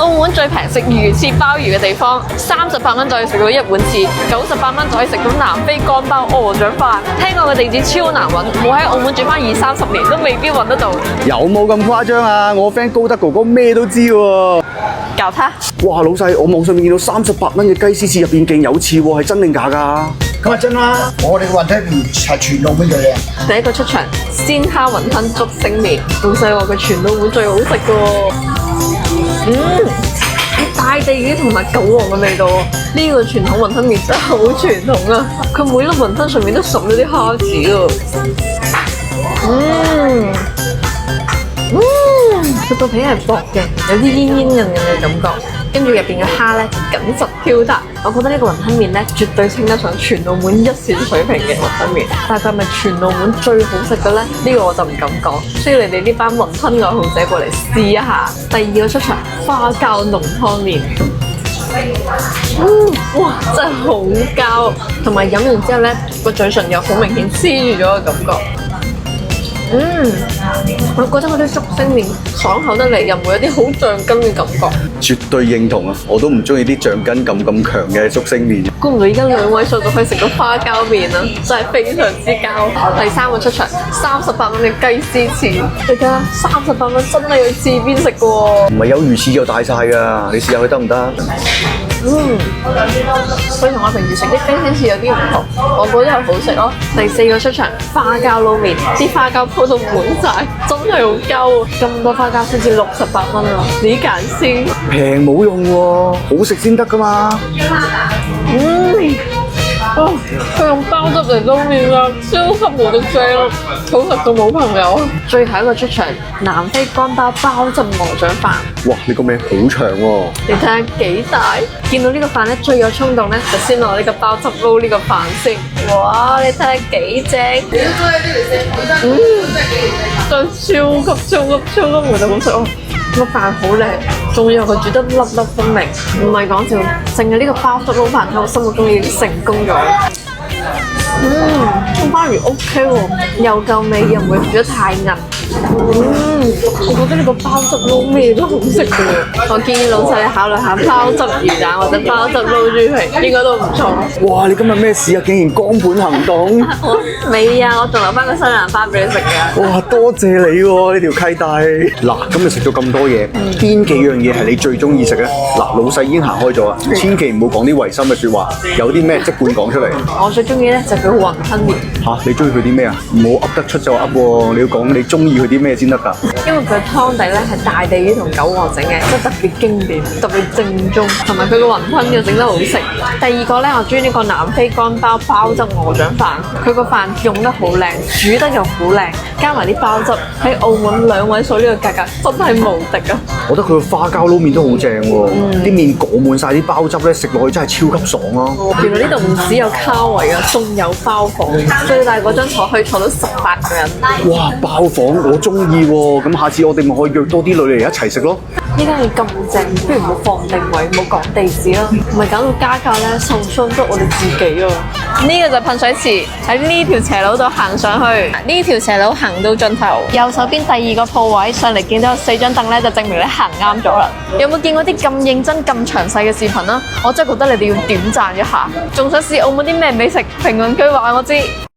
澳門最平食魚翅鮑魚嘅地方，38蚊就可以食到一碗翅，98蚊就可以食到南非乾包鵝掌飯。聽講個地址超難揾，冇喺澳門住翻20-30年都未必揾得到。有冇咁誇張啊？我 friend 高德哥哥咩都知喎。搞他！哇，老細，我網上面見到38蚊嘅雞絲翅入邊勁有翅喎，係真定假㗎？咁啊真啦！我哋嘅雲吞麵係全澳門最靚。第一個出場鮮蝦雲吞竹升麵，老細話佢全澳門最好食㗎喎。大地魚同埋韭黃嘅味道喎，呢個傳統雲吞麵真係好傳統啊！佢每粒雲吞上面都滲咗啲蝦子喎。佢個皮係薄嘅，有啲煙煙韌韌嘅感覺，跟住入邊嘅蝦咧緊實挑達。我覺得呢個雲吞麵咧絕對稱得上全澳門一線水平嘅雲吞麵，但係佢係咪全澳門最好食嘅咧？呢個我就唔敢講，需要你哋呢班雲吞愛好者過嚟試一下。第二個出場花膠濃湯麵，哇真係好膠，同埋飲完之後咧個嘴唇又好明顯黐住咗嘅感覺。我覺得嗰啲竹升麵爽口得嚟，又唔會有啲好脹筋嘅感覺。絕對認同啊！我都唔中意啲醬筋咁強嘅竹升麵。估唔到而家2位數就可以食到花膠麵啦，真係非常之膠。第三個出場38蚊嘅雞絲翅，大家38蚊真係要翅邊食嘅喎。唔係有魚翅就大晒㗎，你試下佢得唔得？佢同我平時食啲雞絲翅有啲唔同，我覺得係好食咯。第四個出場花膠撈麵，啲花膠鋪到滿晒，真係好膠啊！咁多花膠先至68蚊啊！你揀先。平冇用喎，好食先得㗎嘛。佢用包汁嚟撈麵啊，超級無敵正咯，好食到冇朋友。最後一個出場南非乾包包汁鵝掌飯。哇！你個名好長喎。你睇下幾大？見到呢個飯咧，最有衝動咧，就先攞呢個包汁撈呢個飯先。哇！你睇下幾正，真係超級無敵好食哦！個飯好靚，仲要佢煮得粒粒分明，唔係講笑。淨係呢個包汁撈飯喺我心目中已經成功咗。葱花魚 OK 喎，又夠味又唔會煮得太韌。我覺得呢個包汁撈咩都好食嘅喎。我建議老細考慮下包汁魚蛋或者包汁撈豬皮，應該都唔錯。哇！你今日咩事啊？竟然光盤行動？未啊，我仲留翻個西蘭花俾你食嘅。哇！多謝你喎，呢條契弟。嗱，今日食咗咁多嘢，邊幾樣嘢係你最中意食咧？嗱，老細已經行開咗啦，千祈唔好講啲違心嘅説話。有啲咩即管講出嚟。我最中意咧就係佢雲吞麵。嚇！你中意佢啲咩啊？唔好噏得出就噏喎，你要講你中意佢啲咩先得㗎。因為佢湯底咧係大地魚同韭黃整嘅，真係特別經典，特別正宗，同埋佢個雲吞又整得好食。第二個咧，我中意呢個南非乾包包汁鵝掌飯，佢個飯用得好靚，煮得又好靚，加埋啲包汁喺澳門2位數呢個價格真係無敵啊！我覺得佢個花膠撈麵都好正喎，啲麵裹滿晒啲包汁咧，食落去真係超級爽咯。原來呢度唔只有卡位啊，仲有包房，最大嗰張台可以坐到18個人。哇！包房我中意喎，咁下次我哋咪可以約多啲女嚟一齊食咯。呢間嘢咁正，不如唔好放定位，唔好講地址啦，唔係搞到加價咧，受傷得我哋自己啊！呢個就噴水池，喺呢條斜路度行上去，呢條斜路行到盡頭，右手邊第2個鋪位上嚟見到有4張凳咧，就證明你行啱咗啦。有冇見過啲咁認真、咁詳細嘅視頻啊？我真係覺得你哋要點讚一下。仲想試澳門啲咩美食？評論區話我知。